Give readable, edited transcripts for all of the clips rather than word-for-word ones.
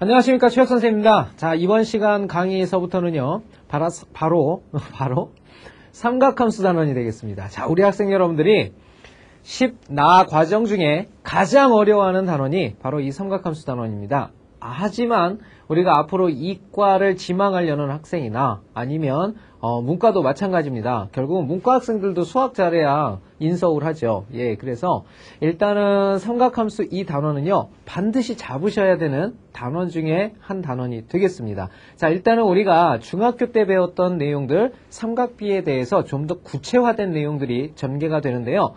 안녕하십니까, 최혁 선생님입니다. 자, 이번 시간 강의에서부터는요, 바로 삼각함수 단원이 되겠습니다. 자, 우리 학생 여러분들이 10나 과정 중에 가장 어려워하는 단원이 바로 이 삼각함수 단원입니다. 하지만 우리가 앞으로 이과를 지망하려는 학생이나 아니면 문과도 마찬가지입니다. 결국은 문과 학생들도 수학 잘해야 인서울 하죠. 예, 그래서 일단은 삼각함수 이 단원은요, 반드시 잡으셔야 되는 단원 중에 한 단원이 되겠습니다. 자, 일단은 우리가 중학교 때 배웠던 내용들, 삼각비에 대해서 좀 더 구체화된 내용들이 전개가 되는데요.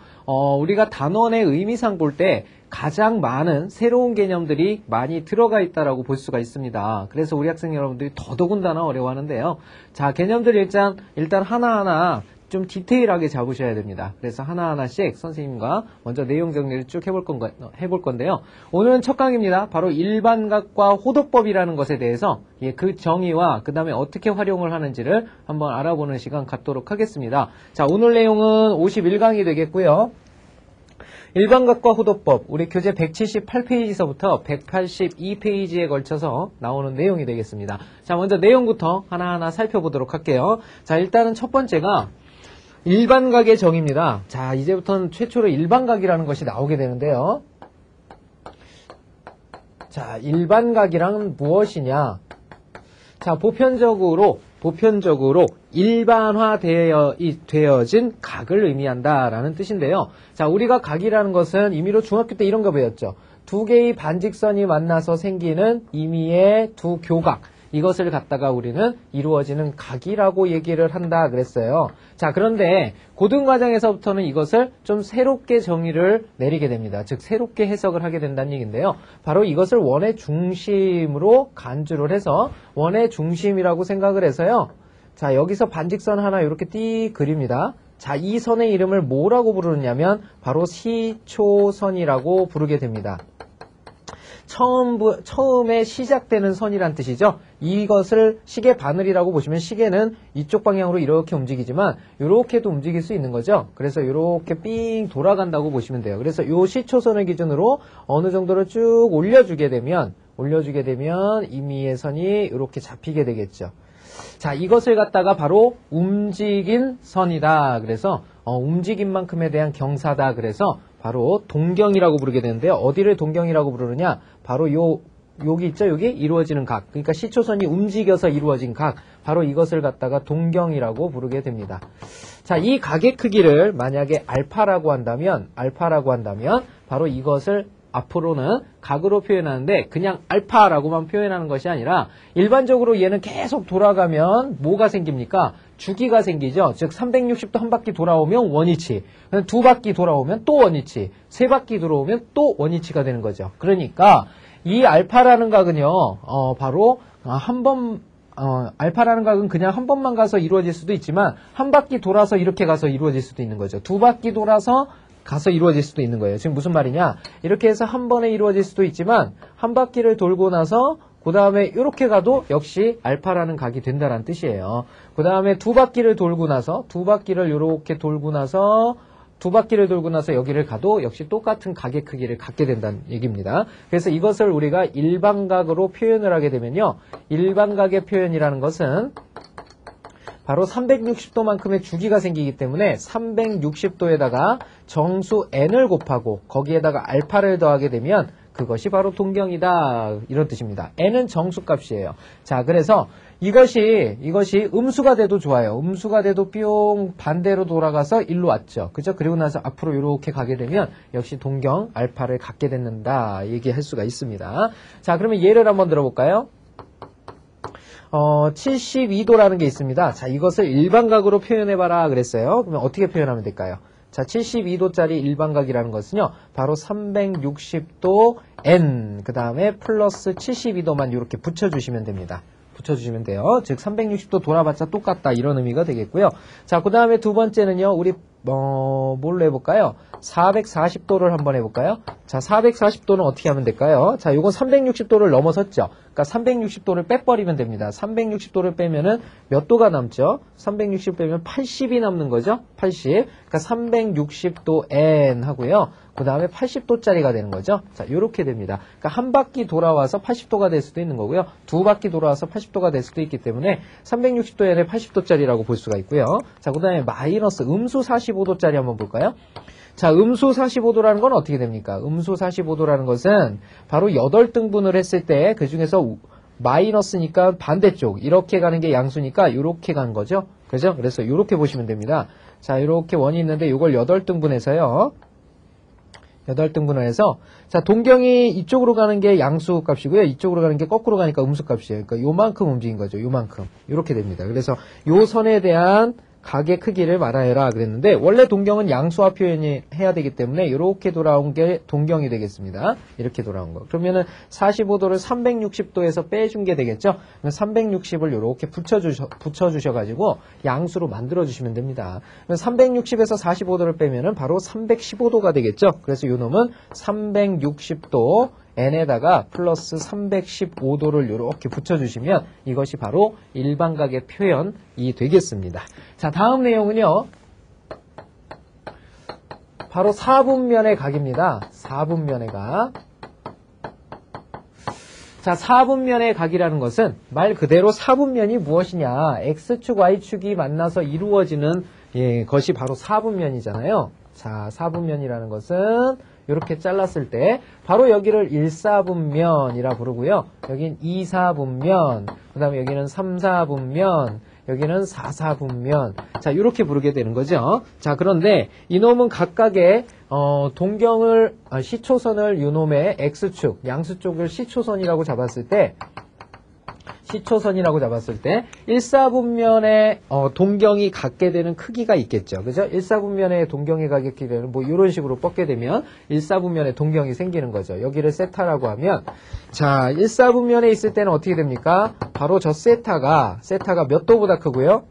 우리가 단원의 의미상 볼 때 가장 많은 새로운 개념들이 많이 들어가 있다라고 볼 수가 있습니다. 그래서 우리 학생 여러분들이 더더군다나 어려워하는데요. 자, 개념들 일단 하나하나 좀 디테일하게 잡으셔야 됩니다. 그래서 하나하나씩 선생님과 먼저 내용 정리를 쭉 해볼 건데요. 오늘은 첫 강의입니다. 바로 일반각과 호도법이라는 것에 대해서 그 정의와 그 다음에 어떻게 활용을 하는지를 한번 알아보는 시간 갖도록 하겠습니다. 자, 오늘 내용은 51강이 되겠고요. 일반각과 호도법, 우리 교재 178페이지서부터 182페이지에 걸쳐서 나오는 내용이 되겠습니다. 자, 먼저 내용부터 하나하나 살펴보도록 할게요. 자, 일단은 첫 번째가 일반각의 정의입니다. 자, 이제부터는 최초로 일반각이라는 것이 나오게 되는데요. 자, 일반각이란 무엇이냐? 자, 보편적으로 일반화되어진 각을 의미한다라는 뜻인데요. 자, 우리가 각이라는 것은 임의로 중학교 때 이런 거 배웠죠. 두 개의 반직선이 만나서 생기는 임의의 두 교각. 이것을 갖다가 우리는 이루어지는 각이라고 얘기를 한다 그랬어요. 자, 그런데 고등과정에서부터는 이것을 좀 새롭게 정의를 내리게 됩니다. 즉 새롭게 해석을 하게 된다는 얘기인데요. 바로 이것을 원의 중심으로 간주를 해서 원의 중심이라고 생각을 해서요. 자, 여기서 반직선 하나 이렇게 띠 그립니다. 자, 이 선의 이름을 뭐라고 부르느냐면 바로 시초선이라고 부르게 됩니다. 처음에 시작되는 선이란 뜻이죠. 이것을 시계 바늘이라고 보시면 시계는 이쪽 방향으로 이렇게 움직이지만 이렇게도 움직일 수 있는 거죠. 그래서 이렇게 삥 돌아간다고 보시면 돼요. 그래서 이 시초선을 기준으로 어느 정도를 쭉 올려주게 되면 임의의 선이 이렇게 잡히게 되겠죠. 자, 이것을 갖다가 바로 움직인 선이다. 그래서 움직인 만큼에 대한 경사다. 그래서 바로 동경이라고 부르게 되는데요. 어디를 동경이라고 부르느냐? 바로 여기 있죠? 여기 이루어지는 각. 그러니까 시초선이 움직여서 이루어진 각. 바로 이것을 갖다가 동경이라고 부르게 됩니다. 자, 이 각의 크기를 만약에 알파라고 한다면 바로 이것을 앞으로는 각으로 표현하는데 그냥 알파라고만 표현하는 것이 아니라 일반적으로 얘는 계속 돌아가면 뭐가 생깁니까? 주기가 생기죠. 즉 360도 한 바퀴 돌아오면 원위치, 두 바퀴 돌아오면 또 원위치, 세 바퀴 돌아오면 또 원위치가 되는 거죠. 그러니까 이 알파라는 각은요, 바로 알파라는 각은 그냥 한 번만 가서 이루어질 수도 있지만 한 바퀴 돌아서 이렇게 가서 이루어질 수도 있는 거죠. 두 바퀴 돌아서 가서 이루어질 수도 있는 거예요. 지금 무슨 말이냐? 이렇게 해서 한 번에 이루어질 수도 있지만 한 바퀴를 돌고 나서 그 다음에 이렇게 가도 역시 알파라는 각이 된다는 뜻이에요. 그 다음에 두 바퀴를 돌고 나서 여기를 가도 역시 똑같은 각의 크기를 갖게 된다는 얘기입니다. 그래서 이것을 우리가 일반각으로 표현을 하게 되면요. 일반각의 표현이라는 것은 바로 360도만큼의 주기가 생기기 때문에 360도에다가 정수 n을 곱하고 거기에다가 알파를 더하게 되면 그것이 바로 동경이다. 이런 뜻입니다. n은 정수값이에요. 자, 그래서 이것이 음수가 돼도 좋아요. 음수가 돼도 뿅 반대로 돌아가서 일로 왔죠. 그죠? 그리고 나서 앞으로 이렇게 가게 되면 역시 동경 알파를 갖게 된다. 얘기할 수가 있습니다. 자, 그러면 예를 한번 들어볼까요? 72도라는 게 있습니다. 자, 이것을 일반각으로 표현해봐라 그랬어요. 그러면 어떻게 표현하면 될까요? 자, 72도짜리 일반각이라는 것은요, 바로 360도 n, 그 다음에 플러스 72도만 이렇게 붙여주시면 됩니다. 붙여주시면 돼요. 즉, 360도 돌아봤자 똑같다. 이런 의미가 되겠고요. 자, 그 다음에 두 번째는요, 우리, 뭘로 해볼까요? 440도를 한번 해볼까요? 자, 440도는 어떻게 하면 될까요? 자, 요건 360도를 넘어섰죠. 그러니까 360도를 빼버리면 됩니다. 360도를 빼면은 몇 도가 남죠? 360 빼면 80이 남는 거죠? 80. 그러니까 360도 N 하고요. 그 다음에 80도짜리가 되는 거죠. 자, 요렇게 됩니다. 그러니까 한 바퀴 돌아와서 80도가 될 수도 있는 거고요. 두 바퀴 돌아와서 80도가 될 수도 있기 때문에 360도 N에 80도짜리라고 볼 수가 있고요. 자, 그 다음에 마이너스 음수 45도짜리 한번 볼까요? 자, 음수 45도라는 건 어떻게 됩니까? 음수 45도라는 것은 바로 8등분을 했을 때 그 중에서 마이너스니까 반대쪽 이렇게 가는 게 양수니까 이렇게 간 거죠. 그죠? 그래서 이렇게 보시면 됩니다. 자, 이렇게 원이 있는데 이걸 8등분해서요. 8등분을 해서 자, 동경이 이쪽으로 가는 게 양수 값이고요. 이쪽으로 가는 게 거꾸로 가니까 음수 값이에요. 그러니까 요만큼 움직인 거죠. 요만큼. 이렇게 됩니다. 그래서 요 선에 대한 각의 크기를 말하여라 그랬는데 원래 동경은 양수화 표현이 해야 되기 때문에 이렇게 돌아온 게 동경이 되겠습니다. 이렇게 돌아온 거. 그러면은 45도를 360도에서 빼준 게 되겠죠. 360을 이렇게 붙여주셔가지고 양수로 만들어주시면 됩니다. 360에서 45도를 빼면은 바로 315도가 되겠죠. 그래서 요 놈은 360도 n에다가 플러스 315도를 이렇게 붙여주시면 이것이 바로 일반각의 표현이 되겠습니다. 자, 다음 내용은요. 바로 4분면의 각입니다. 4분면의 각. 자, 4분면의 각이라는 것은 말 그대로 4분면이 무엇이냐. X축, Y축이 만나서 이루어지는 것이 바로 4분면이잖아요. 자, 4분면이라는 것은 이렇게 잘랐을 때 바로 여기를 1사분면이라 부르고요. 여긴 2사분면, 그 다음에 여기는 3사분면, 여기는 4사분면. 자, 이렇게 부르게 되는 거죠. 자, 그런데 이놈은 각각의 동경을 시초선을 이놈의 X축, 양수 쪽을 시초선이라고 잡았을 때 1사분면의 동경이 갖게 되는 크기가 있겠죠. 그죠? 1사분면의 동경이 갖게 되는 뭐 이런 식으로 뻗게 되면 1사분면의 동경이 생기는 거죠. 여기를 세타라고 하면 자, 1사분면에 있을 때는 어떻게 됩니까? 바로 저 세타가 몇 도보다 크고요?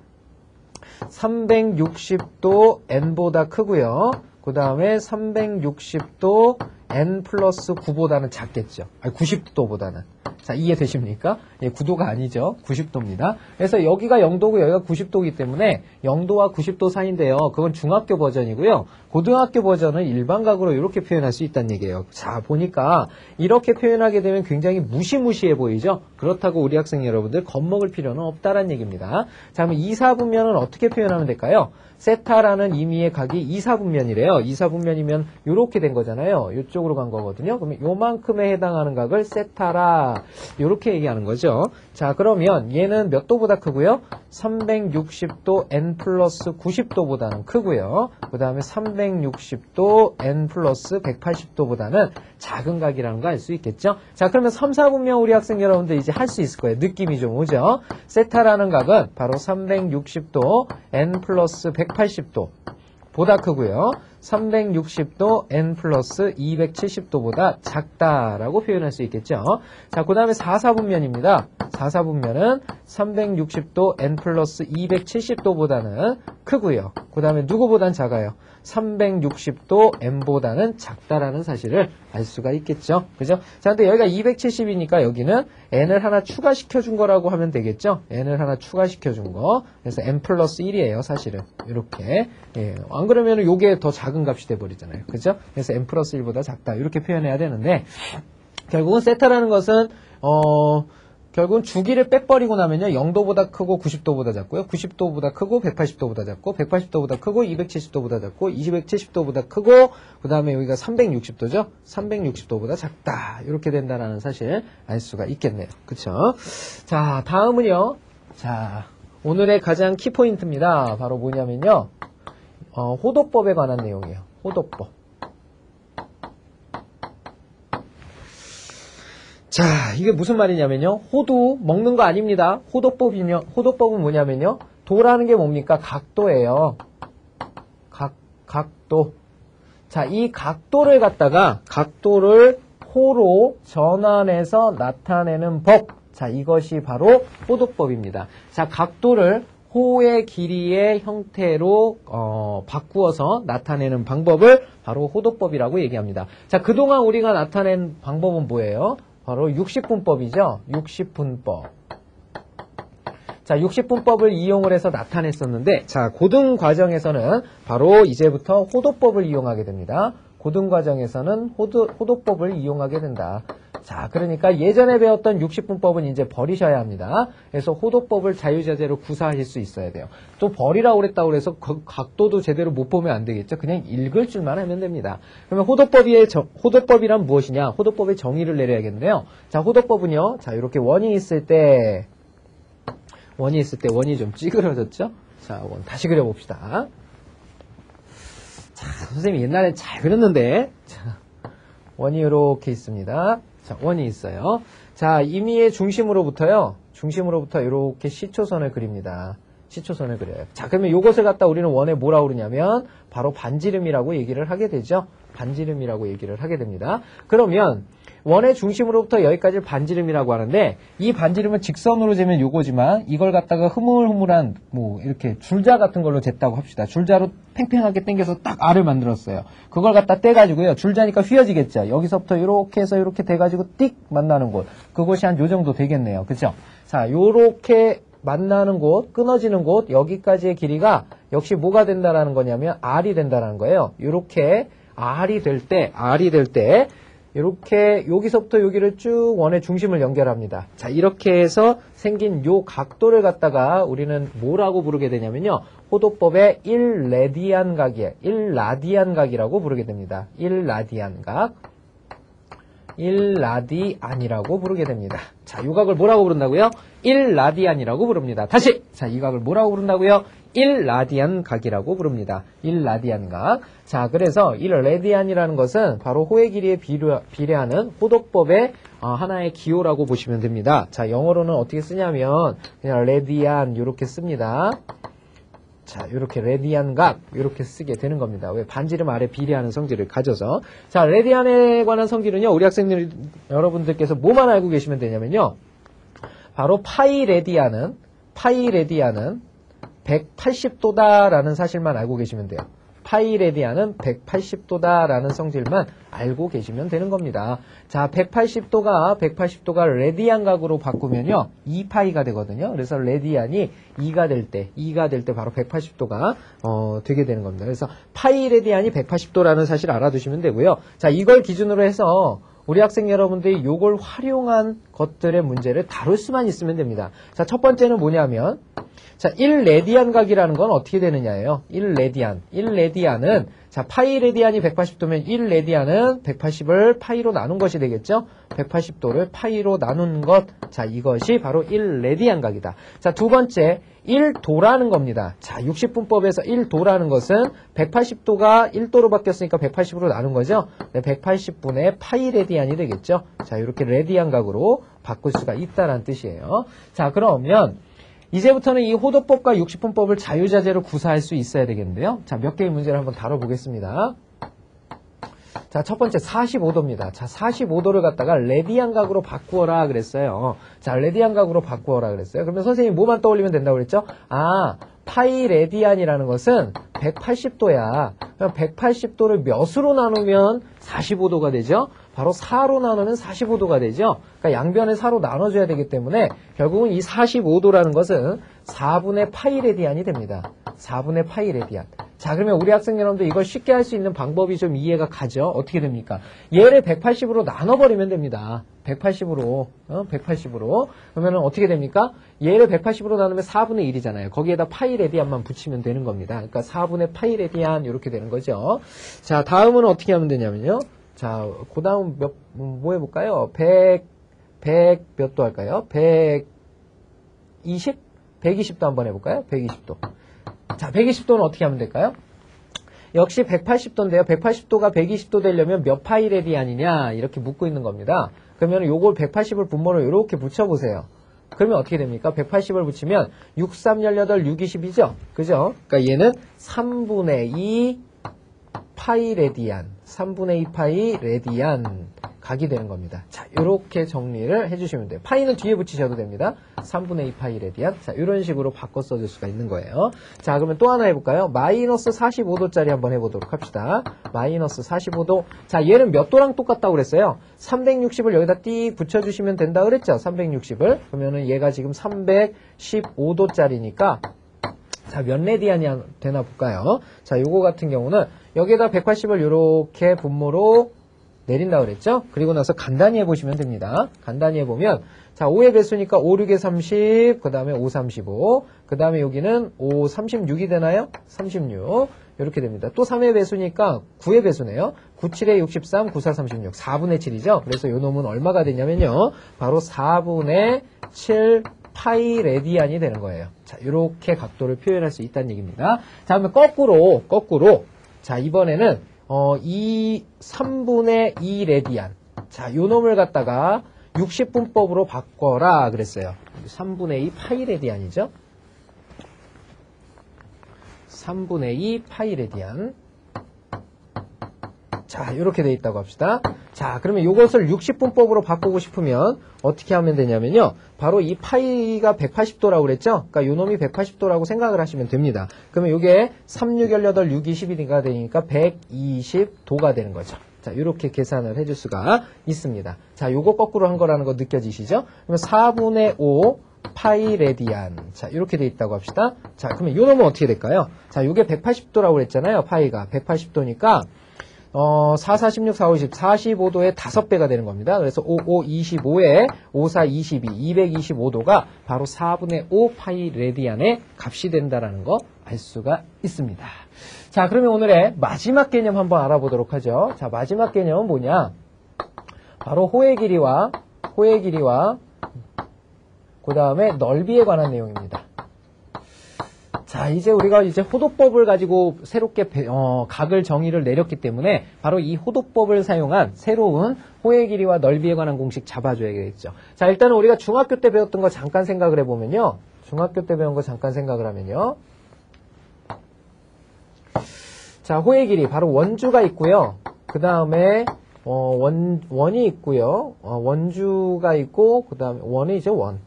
360도 n보다 크고요. 그 다음에 360도 n 플러스 9보다는 작겠죠. 아니, 90도보다는. 자, 이해되십니까? 예, 9도가 아니죠. 90도입니다. 그래서 여기가 0도고 여기가 90도이기 때문에 0도와 90도 사이인데요. 그건 중학교 버전이고요. 고등학교 버전은 일반각으로 이렇게 표현할 수 있다는 얘기예요. 자, 보니까 이렇게 표현하게 되면 굉장히 무시무시해 보이죠? 그렇다고 우리 학생 여러분들 겁먹을 필요는 없다라는 얘기입니다. 자, 그럼 2사분면은 어떻게 표현하면 될까요? 세타라는 의미의 각이 2사분면이래요. 2사분면이면 이렇게 된 거잖아요. 이쪽으로 간 거거든요. 그러면 요만큼에 해당하는 각을 세타라 이렇게 얘기하는 거죠. 자, 그러면 얘는 몇 도보다 크고요? 360도 n 플러스 90도보다는 크고요. 그 다음에 360도 n 플러스 180도보다는 작은 각이라는 거 알 수 있겠죠? 자, 그러면 3, 4분면 우리 학생 여러분들 이제 할 수 있을 거예요. 느낌이 좀 오죠? 세타라는 각은 바로 360도 n 플러스 180도 보다 크고요. 360도 n 플러스 270도보다 작다라고 표현할 수 있겠죠. 자, 그 다음에 4사분면입니다. 4사분면은 360도 n 플러스 270도보다는 크고요. 그 다음에 누구보단 작아요? 360도 n보다는 작다라는 사실을 알 수가 있겠죠. 그죠? 자, 근데 여기가 270이니까 여기는 n을 하나 추가시켜 준 거라고 하면 되겠죠. n을 하나 추가시켜 준 거. 그래서 n 플러스 1이에요, 사실은. 이렇게. 예. 안 그러면 요게 더 작은 값이 돼버리잖아요. 그죠? 그래서 n 플러스 1보다 작다. 이렇게 표현해야 되는데, 결국은 세타라는 것은, 결국은 주기를 빼버리고 나면요. 0도보다 크고 90도보다 작고요. 90도보다 크고 180도보다 작고 180도보다 크고 270도보다 작고 270도보다 크고 그 다음에 여기가 360도죠. 360도보다 작다. 이렇게 된다는 사실 알 수가 있겠네요. 그쵸? 자, 다음은요. 자, 오늘의 가장 키포인트입니다. 바로 뭐냐면요. 호도법에 관한 내용이에요. 호도법. 자, 이게 무슨 말이냐면요. 호두 먹는 거 아닙니다. 호도법은 뭐냐면요. 도라는 게 뭡니까? 각도예요. 각도. 자, 이 각도를 갖다가 각도를 호로 전환해서 나타내는 법. 자, 이것이 바로 호도법입니다. 자, 각도를 호의 길이의 형태로 바꾸어서 나타내는 방법을 바로 호도법이라고 얘기합니다. 자, 그동안 우리가 나타낸 방법은 뭐예요? 바로 60분법이죠. 60분법. 자, 60분법을 이용을 해서 나타냈었는데, 자, 고등 과정에서는 바로 이제부터 호도법을 이용하게 됩니다. 고등 과정에서는 호도법을 이용하게 된다. 자, 그러니까 예전에 배웠던 60분법은 이제 버리셔야 합니다. 그래서 호도법을 자유자재로 구사하실 수 있어야 돼요. 또 버리라고 그랬다고 해서 그 각도도 제대로 못 보면 안 되겠죠. 그냥 읽을 줄만 하면 됩니다. 그러면 호도법이란 무엇이냐? 호도법의 정의를 내려야겠는데요. 자, 호도법은요. 자, 이렇게 원이 있을 때 원이 좀 찌그러졌죠? 자, 원 다시 그려봅시다. 자, 선생님이 옛날에 잘 그렸는데, 자, 원이 이렇게 있습니다. 자, 원이 있어요. 자, 임의의 중심으로부터 이렇게 시초선을 그립니다. 시초선을 그려요. 자, 그러면 이것을 갖다 우리는 원에 뭐라고 그러냐면, 바로 반지름이라고 얘기를 하게 되죠. 반지름이라고 얘기를 하게 됩니다. 그러면, 원의 중심으로부터 여기까지를 반지름이라고 하는데, 이 반지름은 직선으로 재면 요거지만, 이걸 갖다가 흐물흐물한, 이렇게 줄자 같은 걸로 쟀다고 합시다. 줄자로 팽팽하게 당겨서 딱 알을 만들었어요. 그걸 갖다 떼가지고요. 줄자니까 휘어지겠죠. 여기서부터 이렇게 해서 이렇게 돼가지고 띡 만나는 곳. 그곳이 한 요 정도 되겠네요. 그죠? 자, 요렇게 만나는 곳, 끊어지는 곳, 여기까지의 길이가 역시 뭐가 된다라는 거냐면, R이 된다라는 거예요. 요렇게 R이 될 때, 이렇게 여기서부터 여기를 쭉 원의 중심을 연결합니다. 자, 이렇게 해서 생긴 요 각도를 갖다가 우리는 뭐라고 부르게 되냐면요. 호도법의 1라디안 각이에요. 1라디안 각이라고 부르게 됩니다. 1라디안 각. 1라디안이라고 부르게 됩니다. 자, 이 각을 뭐라고 부른다고요? 1라디안이라고 부릅니다. 다시! 자, 이 각을 뭐라고 부른다고요? 1라디안 각이라고 부릅니다. 1라디안 각. 자, 그래서 1라디안이라는 것은 바로 호의 길이에 비례하는 호도법의 하나의 기호라고 보시면 됩니다. 자, 영어로는 어떻게 쓰냐면 그냥 라디안 이렇게 씁니다. 자, 이렇게 라디안 각 이렇게 쓰게 되는 겁니다. 왜? 반지름 아래 비례하는 성질을 가져서. 자, 라디안에 관한 성질은요. 우리 학생들 여러분들께서 뭐만 알고 계시면 되냐면요. 바로 파이 라디안은 180도다라는 사실만 알고 계시면 돼요. 파이 라디안은 180도다라는 성질만 알고 계시면 되는 겁니다. 자, 180도가 라디안 각으로 바꾸면요. 2파이가 되거든요. 그래서 라디안이 2가 될 때 바로 180도가 되게 되는 겁니다. 그래서 파이 라디안이 180도라는 사실 알아두시면 되고요. 자, 이걸 기준으로 해서 우리 학생 여러분들이 이걸 활용한 것들의 문제를 다룰 수만 있으면 됩니다. 자, 첫 번째는 뭐냐면 자, 1라디안 각이라는 건 어떻게 되느냐예요. 1라디안은 자, 파이 라디안이 180도면 1라디안은 180을 파이로 나눈 것이 되겠죠. 180도를 파이로 나눈 것. 자, 이것이 바로 1라디안 각이다. 자, 두 번째 1도라는 겁니다. 자, 60분법에서 1도라는 것은 180도가 1도로 바뀌었으니까 180으로 나눈 거죠. 네, 180분의 파이 라디안이 되겠죠. 자, 이렇게 라디안 각으로 바꿀 수가 있다는 뜻이에요. 자, 그러면 이제부터는 이 호도법과 60분법을 자유자재로 구사할 수 있어야 되겠는데요. 자, 몇 개의 문제를 한번 다뤄보겠습니다. 자, 첫 번째 45도입니다. 자, 45도를 갖다가 라디안 각으로 바꾸어라 그랬어요. 자, 라디안 각으로 바꾸어라 그랬어요. 그러면 선생님이 뭐만 떠올리면 된다고 그랬죠? 아, 파이 라디안이라는 것은 180도야. 그럼 180도를 몇으로 나누면 45도가 되죠? 바로 4로 나누면 45도가 되죠? 그러니까 양변을 4로 나눠줘야 되기 때문에 결국은 이 45도라는 것은 4분의 파이 라디안이 됩니다. 4분의 파이 라디안. 자, 그러면 우리 학생 여러분들 이걸 쉽게 할 수 있는 방법이 좀 이해가 가죠? 어떻게 됩니까? 얘를 180으로 나눠버리면 됩니다. 180으로. 그러면은 어떻게 됩니까? 얘를 180으로 나누면 4분의 1이잖아요. 거기에다 파이 라디안만 붙이면 되는 겁니다. 그러니까 4분의 파이 라디안 이렇게 되는 거죠. 자, 다음은 어떻게 하면 되냐면요. 자, 그 다음 뭐 해볼까요? 100 몇 도 할까요? 120? 120도 한번 해볼까요? 120도. 자, 120도는 어떻게 하면 될까요? 역시 180도인데요. 180도가 120도 되려면 몇 파이 라디안이냐? 이렇게 묻고 있는 겁니다. 그러면 요걸 180을 분모로 이렇게 붙여보세요. 그러면 어떻게 됩니까? 180을 붙이면 6, 3, 18, 6, 20이죠? 그죠? 그러니까 얘는 3분의 2 파이 라디안. 3분의 2 파이 라디안. 각이 되는 겁니다. 자, 이렇게 정리를 해주시면 돼요. 파이는 뒤에 붙이셔도 됩니다. 3분의 2 파이 레디안. 자, 이런 식으로 바꿔 써줄 수가 있는 거예요. 자, 그러면 또 하나 해볼까요? 마이너스 45도짜리 한번 해보도록 합시다. 마이너스 45도. 자, 얘는 몇 도랑 똑같다고 그랬어요? 360을 여기다 띠 붙여주시면 된다 그랬죠? 360을. 그러면은 얘가 지금 315도짜리니까 자, 몇 레디안이 되나 볼까요? 자, 요거 같은 경우는 여기에다 180을 이렇게 분모로 내린다 그랬죠? 그리고 나서 간단히 해보시면 됩니다. 간단히 해보면 자, 5의 배수니까 5, 6에 30, 그 다음에 5, 35, 그 다음에 여기는 5, 36이 되나요? 36 이렇게 됩니다. 또 3의 배수니까 9의 배수네요. 9, 7에 63, 9, 4, 36, 4분의 7이죠? 그래서 요 놈은 얼마가 되냐면요. 바로 4분의 7 파이 레디안이 되는 거예요. 자, 이렇게 각도를 표현할 수 있다는 얘기입니다. 자, 그러면 거꾸로. 자, 이번에는, 3분의 2 레디안. 자, 요 놈을 갖다가 60분법으로 바꿔라 그랬어요. 3분의 2 파이 레디안이죠. 3분의 2 파이 레디안. 자, 이렇게 돼 있다고 합시다. 자, 그러면 이것을 60분법으로 바꾸고 싶으면 어떻게 하면 되냐면요. 바로 이 파이가 180도라고 그랬죠? 그러니까 요 놈이 180도라고 생각을 하시면 됩니다. 그러면 이게 3, 6, 18, 6, 22가 되니까 120도가 되는 거죠. 자, 이렇게 계산을 해줄 수가 있습니다. 자, 요거 거꾸로 한 거라는 거 느껴지시죠? 그러면 4분의 5 파이 레디안. 자, 이렇게 돼 있다고 합시다. 자, 그러면 요 놈은 어떻게 될까요? 자, 요게 180도라고 그랬잖아요. 파이가 180도니까 4, 46, 4, 50, 45도의 5배가 되는 겁니다. 그래서 5, 5, 25에 5, 4, 22, 225도가 바로 4분의 5 파이 레디안의 값이 된다라는 거 알 수가 있습니다. 자, 그러면 오늘의 마지막 개념 한번 알아보도록 하죠. 자, 마지막 개념은 뭐냐? 바로 호의 길이와 그 다음에 넓이에 관한 내용입니다. 자, 이제 우리가 호도법을 가지고 새롭게 각을 정의를 내렸기 때문에 바로 이 호도법을 사용한 새로운 호의 길이와 넓이에 관한 공식 잡아줘야겠죠. 자, 일단은 우리가 중학교 때 배웠던 거 잠깐 생각을 해보면요. 중학교 때 배운 거 잠깐 생각을 하면요. 자, 호의 길이 바로 원주가 있고요. 그 다음에 원이 있고요. 원주가 있고 그 다음에 원이죠.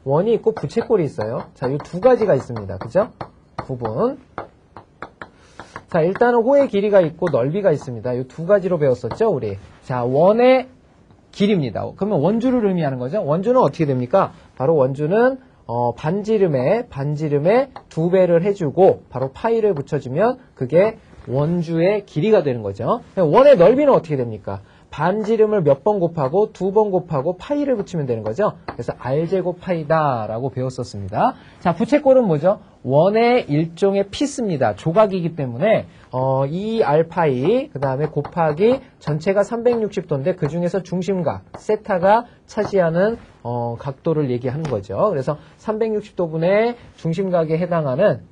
원이 있고 부채꼴이 있어요. 자, 이 두 가지가 있습니다. 그죠? 부분. 자, 일단은 호의 길이가 있고 넓이가 있습니다. 이 두 가지로 배웠었죠, 우리. 자, 원의 길이입니다. 그러면 원주를 의미하는 거죠. 원주는 어떻게 됩니까? 바로 원주는 반지름에 2배를 해주고 바로 파이를 붙여주면 그게 원주의 길이가 되는 거죠. 원의 넓이는 어떻게 됩니까? 반지름을 몇 번 곱하고 2번 곱하고 파이를 붙이면 되는 거죠. 그래서 r제곱 파이다라고 배웠었습니다. 자, 부채꼴은 뭐죠? 원의 일종의 피스입니다. 조각이기 때문에 이 r파이 그 다음에 곱하기 전체가 360도인데 그 중에서 중심각 세타가 차지하는 각도를 얘기하는 거죠. 그래서 360도분의 중심각에 해당하는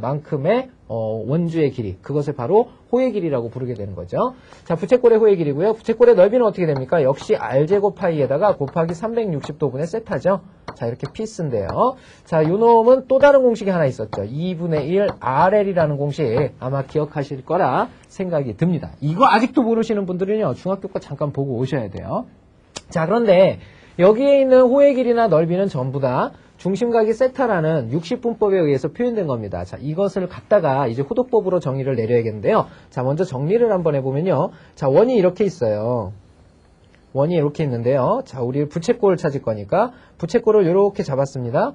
만큼의 원주의 길이, 그것을 바로 호의 길이라고 부르게 되는 거죠. 자, 부채꼴의 호의 길이고요. 부채꼴의 넓이는 어떻게 됩니까? 역시 r제곱 파이에다가 곱하기 360도분의 세타죠. 자, 이렇게 피스인데요. 자, 요 놈은 또 다른 공식이 하나 있었죠. 2분의 1 RL이라는 공식 아마 기억하실 거라 생각이 듭니다. 이거 아직도 모르시는 분들은요, 중학교 거 잠깐 보고 오셔야 돼요. 자, 그런데 여기에 있는 호의 길이나 넓이는 전부 다 중심각이 세타라는 60분법에 의해서 표현된 겁니다. 자, 이것을 갖다가 이제 호도법으로 정의를 내려야겠는데요. 자, 먼저 정리를 한번 해보면요. 자, 원이 이렇게 있어요. 원이 이렇게 있는데요. 자, 우리 부채꼴을 찾을 거니까 부채꼴을 이렇게 잡았습니다.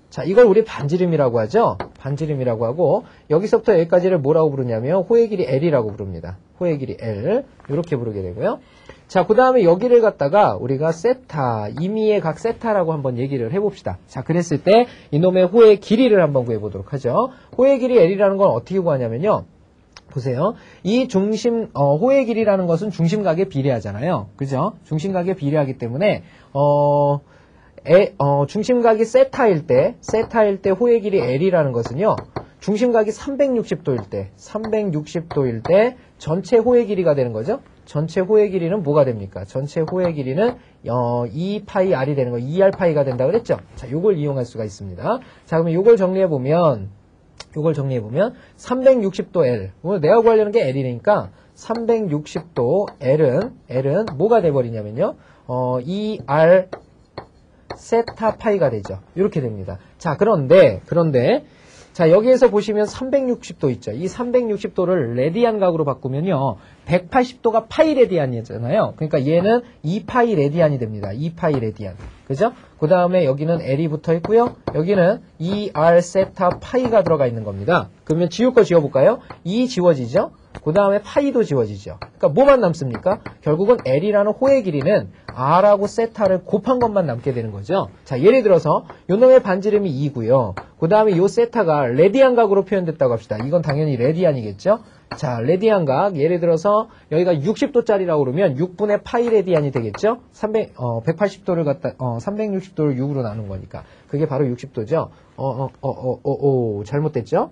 자, 이걸 우리 반지름이라고 하죠. 반지름이라고 하고 여기서부터 여기까지를 뭐라고 부르냐면 호의 길이 L이라고 부릅니다. 호의 길이 L 이렇게 부르게 되고요. 자, 그 다음에 여기를 갖다가 우리가 세타, 임의의 각 세타라고 한번 얘기를 해봅시다. 자, 그랬을 때 이놈의 호의 길이를 한번 구해보도록 하죠. 호의 길이 L이라는 건 어떻게 구하냐면요. 보세요. 이 호의 길이라는 것은 중심각에 비례하잖아요. 그죠? 중심각에 비례하기 때문에, 중심각이 세타일 때 호의 길이 L이라는 것은요, 중심각이 360도일 때 전체 호의 길이가 되는 거죠. 전체 호의 길이는 뭐가 됩니까? 전체 호의 길이는 2파이 r이 되는 거, 2r 파이가 된다 그랬죠? 자, 요걸 이용할 수가 있습니다. 자, 그러면 요걸 정리해보면 360도 L. 오늘 내가 구하려는 게 L이니까 360도 L은 뭐가 돼버리냐면요. 2R 세타 파이가 되죠. 이렇게 됩니다. 자, 그런데 자, 여기에서 보시면 360도 있죠. 이 360도를 레디안 각으로 바꾸면요. 180도가 파이 레디안이잖아요. 그러니까 얘는 2파이 레디안이 됩니다. 2파이 레디안. 그죠? 그 다음에 여기는 L이 붙어 있고요. 여기는 2R 세타 파이가 들어가 있는 겁니다. 그러면 지울 거 지워볼까요? 2 지워지죠? 그 다음에 파이도 지워지죠. 그러니까 뭐만 남습니까? 결국은 L이라는 호의 길이는 R하고 세타를 곱한 것만 남게 되는 거죠. 자, 예를 들어서 요 놈의 반지름이 2고요. 그 다음에 요 세타가 레디안 각으로 표현됐다고 합시다. 이건 당연히 레디안이겠죠. 자, 레디안 각 예를 들어서 여기가 60도짜리라고 그러면 6분의 파이 레디안이 되겠죠. 180도를 갖다 360도를 6으로 나눈 거니까 그게 바로 60도죠. 잘못됐죠?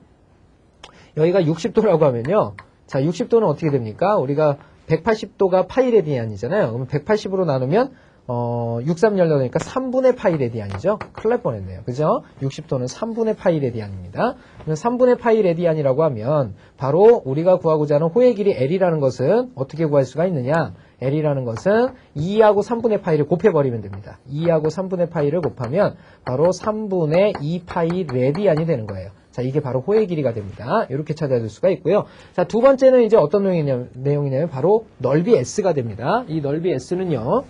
여기가 60도라고 하면요. 자, 60도는 어떻게 됩니까? 우리가 180도가 파이 레디안이잖아요. 그러면 180으로 나누면 6318이니까 3분의 파이 레디안이죠. 큰일 날 뻔했네요. 그죠? 60도는 3분의 파이 레디안입니다. 그러면 3분의 파이 레디안이라고 하면 바로 우리가 구하고자 하는 호의 길이 L이라는 것은 어떻게 구할 수가 있느냐? L이라는 것은 2하고 3분의 파이를 곱해버리면 됩니다. 2하고 3분의 파이를 곱하면 바로 3분의 2파이 레디안이 되는 거예요. 자, 이게 바로 호의 길이가 됩니다. 이렇게 찾아줄 수가 있고요. 자, 두 번째는 이제 어떤 내용이냐면 바로 넓이 S가 됩니다. 이 넓이 S는요.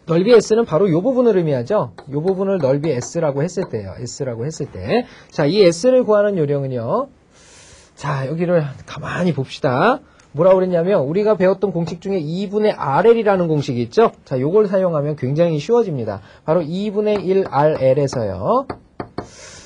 넓이 S는 바로 이 부분을 의미하죠. 이 부분을 넓이 S라고 했을 때예요. S라고 했을 때. 자, 이 S를 구하는 요령은요. 자, 여기를 가만히 봅시다. 뭐라고 그랬냐면 우리가 배웠던 공식 중에 2분의 RL이라는 공식이 있죠. 자, 요걸 사용하면 굉장히 쉬워집니다. 바로 2분의 1 RL에서요.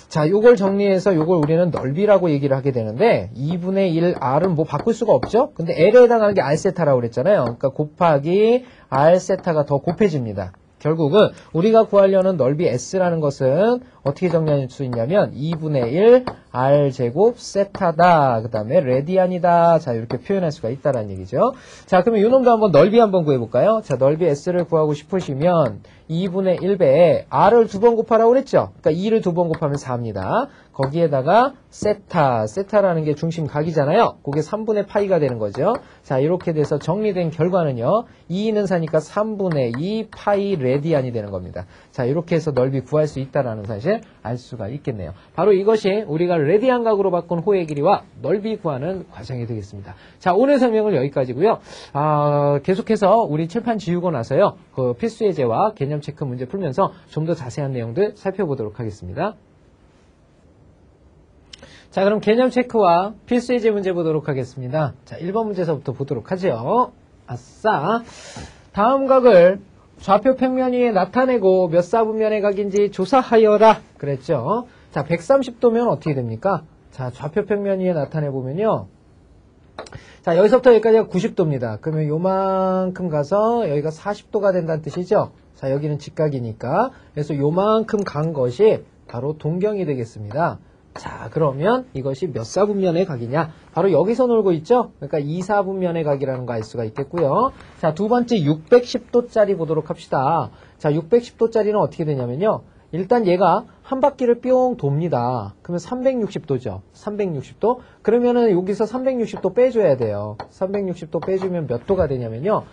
자, 요걸 정리해서 요걸 우리는 넓이라고 얘기를 하게 되는데 2분의 1 R은 뭐 바꿀 수가 없죠. 근데 L에 해당하는 게 R세타라고 그랬잖아요. 그러니까 곱하기 R세타가 더 곱해집니다. 결국은 우리가 구하려는 넓이 S라는 것은 어떻게 정리할 수 있냐면 2분의 1 R제곱 세타다. 그 다음에 레디안이다. 자, 이렇게 표현할 수가 있다라는 얘기죠. 자, 그러면 이 놈도 한번 넓이 한번 구해볼까요? 자, 넓이 S를 구하고 싶으시면 2분의 1배에 R을 2번 곱하라고 그랬죠? 그러니까 2를 2번 곱하면 4입니다. 거기에다가 세타라는 게 중심각이잖아요. 그게 3분의 파이가 되는 거죠. 자, 이렇게 돼서 정리된 결과는요. 2는 사니까 3분의 2 파이 레디안이 되는 겁니다. 자, 이렇게 해서 넓이 구할 수 있다는 사실 알 수가 있겠네요. 바로 이것이 우리가 레디안 각으로 바꾼 호의 길이와 넓이 구하는 과정이 되겠습니다. 자, 오늘 설명은 여기까지고요. 계속해서 우리 칠판 지우고 나서요. 그 필수 예제와 개념 체크 문제 풀면서 좀 더 자세한 내용들 살펴보도록 하겠습니다. 자, 그럼 개념 체크와 필수 예제 문제 보도록 하겠습니다. 자, 1번 문제서부터 보도록 하죠. 아싸. 다음 각을 좌표 평면 위에 나타내고 몇 사분면의 각인지 조사하여라. 그랬죠. 자, 130도면 어떻게 됩니까? 자, 좌표 평면 위에 나타내보면요. 자, 여기서부터 여기까지가 90도입니다. 그러면 요만큼 가서 여기가 40도가 된다는 뜻이죠. 자, 여기는 직각이니까. 그래서 요만큼 간 것이 바로 동경이 되겠습니다. 자, 그러면 이것이 몇 사분면의 각이냐? 바로 여기서 놀고 있죠? 그러니까 2사분면의 각이라는 거 알 수가 있겠고요. 자, 두 번째 610도짜리 보도록 합시다. 자, 610도짜리는 어떻게 되냐면요. 일단 얘가 한 바퀴를 뿅 돕니다. 그러면 360도죠. 360도. 그러면은 여기서 360도 빼줘야 돼요. 360도 빼주면 몇 도가 되냐면요.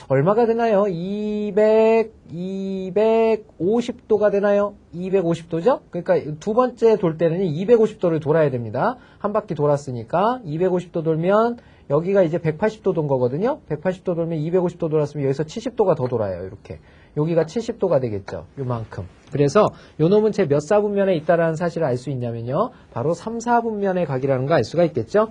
얼마가 되나요? 250도가 되나요? 250도죠? 그러니까 두 번째 돌 때는 250도를 돌아야 됩니다. 한 바퀴 돌았으니까 250도 돌면 여기가 이제 180도 돈 거거든요. 180도 돌면 250도 돌았으면 여기서 70도가 더 돌아요. 이렇게. 여기가 70도가 되겠죠. 요만큼. 그래서 요 놈은 제 몇 사분면에 있다라는 사실을 알 수 있냐면요. 바로 3, 4분면의 각이라는 거 알 수가 있겠죠.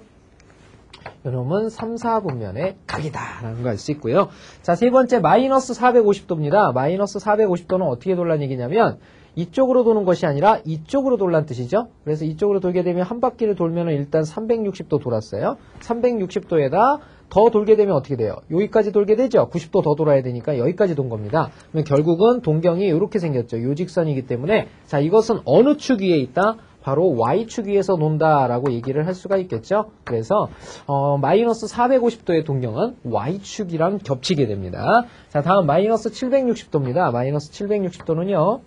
요 놈은 3, 4분면의 각이다라는 거 알 수 있고요. 자, 세 번째 마이너스 450도입니다. 마이너스 450도는 어떻게 돌란 얘기냐면 이쪽으로 도는 것이 아니라 이쪽으로 돌란 뜻이죠. 그래서 이쪽으로 돌게 되면 한 바퀴를 돌면 일단 360도 돌았어요. 360도에다 더 돌게 되면 어떻게 돼요? 여기까지 돌게 되죠. 90도 더 돌아야 되니까 여기까지 돈 겁니다. 그러면 결국은 동경이 이렇게 생겼죠. 요 직선이기 때문에 자, 이것은 어느 축 위에 있다? 바로 Y축 위에서 논다라고 얘기를 할 수가 있겠죠. 그래서 마이너스 450도의 동경은 Y축이랑 겹치게 됩니다. 자, 다음 마이너스 760도입니다. 마이너스 760도는요.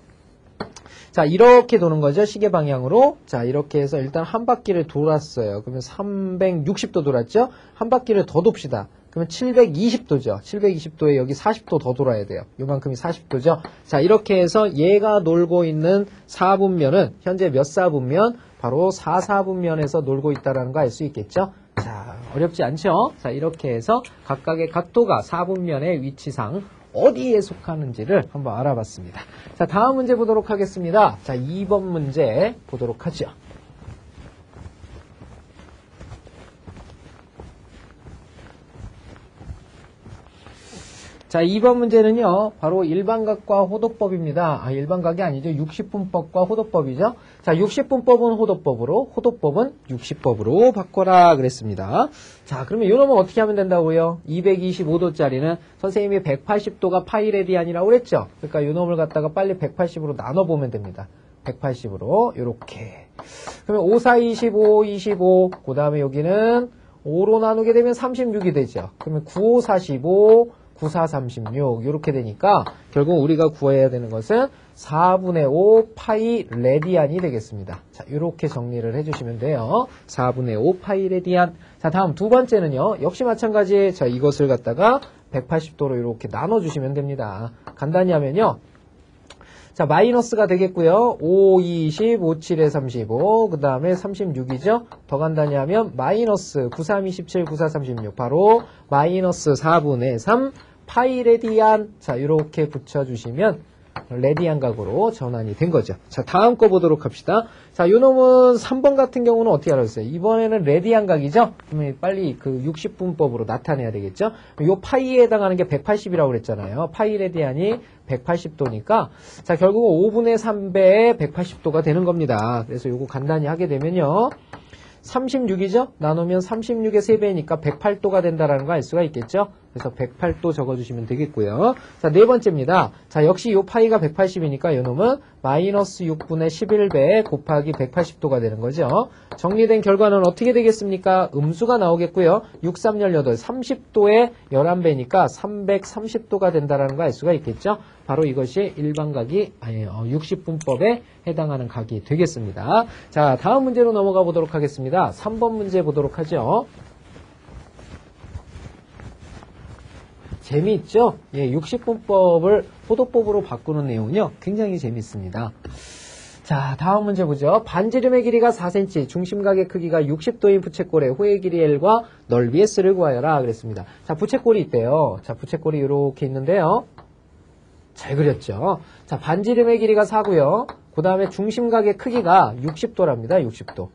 자, 이렇게 도는 거죠. 시계 방향으로. 자, 이렇게 해서 일단 한 바퀴를 돌았어요. 그러면 360도 돌았죠? 한 바퀴를 더 돕시다. 그러면 720도죠. 720도에 여기 40도 더 돌아야 돼요. 요만큼이 40도죠. 자, 이렇게 해서 얘가 놀고 있는 4분면은 현재 몇 4분면? 바로 4분면에서 놀고 있다는 거 알 수 있겠죠? 자, 어렵지 않죠? 자, 이렇게 해서 각각의 각도가 4분면의 위치상 어디에 속하는지를 한번 알아봤습니다. 자, 다음 문제 보도록 하겠습니다. 자, 2번 문제 보도록 하죠. 자, 2번 문제는요, 바로 일반각과 호도법입니다. 아, 일반각이 아니죠. 60분법과 호도법이죠. 자, 60분법은 호도법으로, 호도법은 60법으로 바꿔라 그랬습니다. 자, 그러면 이놈은 어떻게 하면 된다고요? 225도짜리는 선생님이 180도가 파이레디안이라고 그랬죠? 그러니까 이놈을 갖다가 빨리 180으로 나눠보면 됩니다. 180으로, 요렇게. 그러면 5, 4, 25, 25, 그 다음에 여기는 5로 나누게 되면 36이 되죠. 그러면 9, 5, 45, 9, 4, 36 이렇게 되니까 결국 우리가 구해야 되는 것은 4분의 5 파이 레디안이 되겠습니다. 자, 이렇게 정리를 해주시면 돼요. 4분의 5 파이 레디안. 자, 다음 두 번째는요. 역시 마찬가지. 자, 이것을 갖다가 180도로 이렇게 나눠주시면 됩니다. 간단히 하면요. 자, 마이너스가 되겠고요. 5, 20, 5, 7에 35, 그 다음에 36이죠. 더 간단히 하면 마이너스 9, 3, 27, 9, 4, 36. 바로 마이너스 4분의 3 파이 레디안. 자, 이렇게 붙여주시면 레디안 각으로 전환이 된 거죠. 자, 다음 거 보도록 합시다. 자, 요 놈은 3번 같은 경우는 어떻게 알았어요? 이번에는 레디안 각이죠? 그러면 빨리 그 60분법으로 나타내야 되겠죠? 요 파이에 해당하는 게 180이라고 그랬잖아요. 파이 레디안이 180도니까 자, 결국은 5분의 3배에 180도가 되는 겁니다. 그래서 요거 간단히 하게 되면요. 36이죠? 나누면 36의 3배니까 108도가 된다라는 거 알 수가 있겠죠? 그래서 108도 적어주시면 되겠고요. 자, 네 번째입니다. 자, 역시 요 파이가 180이니까 요 놈은 마이너스 6분의 11배 곱하기 180도가 되는 거죠. 정리된 결과는 어떻게 되겠습니까? 음수가 나오겠고요. 6, 3, 18, 30도에 11배니까 330도가 된다라는 거 알 수가 있겠죠? 바로 이것이 일반각이 60분법에 해당하는 각이 되겠습니다. 자, 다음 문제로 넘어가 보도록 하겠습니다. 3번 문제 보도록 하죠. 재미있죠? 예, 60분법을 호도법으로 바꾸는 내용은요, 굉장히 재밌습니다. 자, 다음 문제 보죠. 반지름의 길이가 4cm, 중심각의 크기가 60도인 부채꼴의 호의 길이 L과 넓이 S를 구하여라 그랬습니다. 자, 부채꼴이 있대요. 자, 부채꼴이 이렇게 있는데요. 잘 그렸죠? 자, 반지름의 길이가 4고요. 그 다음에 중심각의 크기가 60도랍니다. 60도.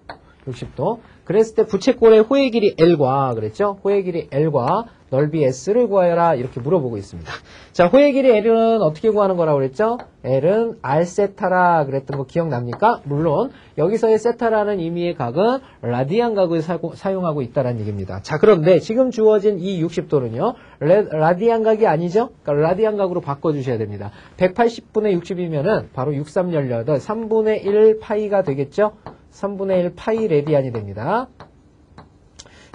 60도. 그랬을 때 부채꼴의 호의 길이 L과 그랬죠? 호의 길이 L과 넓이 S를 구하여라 이렇게 물어보고 있습니다. 자, 호의 길이 L은 어떻게 구하는 거라고 그랬죠? L은 R세타라 그랬던 거 기억납니까? 물론 여기서의 세타라는 의미의 각은 라디안 각을 사용하고 있다는 얘기입니다. 자, 그런데 지금 주어진 이 60도는요. 라디안 각이 아니죠? 그러니까 라디안 각으로 바꿔주셔야 됩니다. 180분의 60이면은 바로 6, 3, 18, 3분의 1 파이가 되겠죠? 3분의 1 파이 레디안이 됩니다.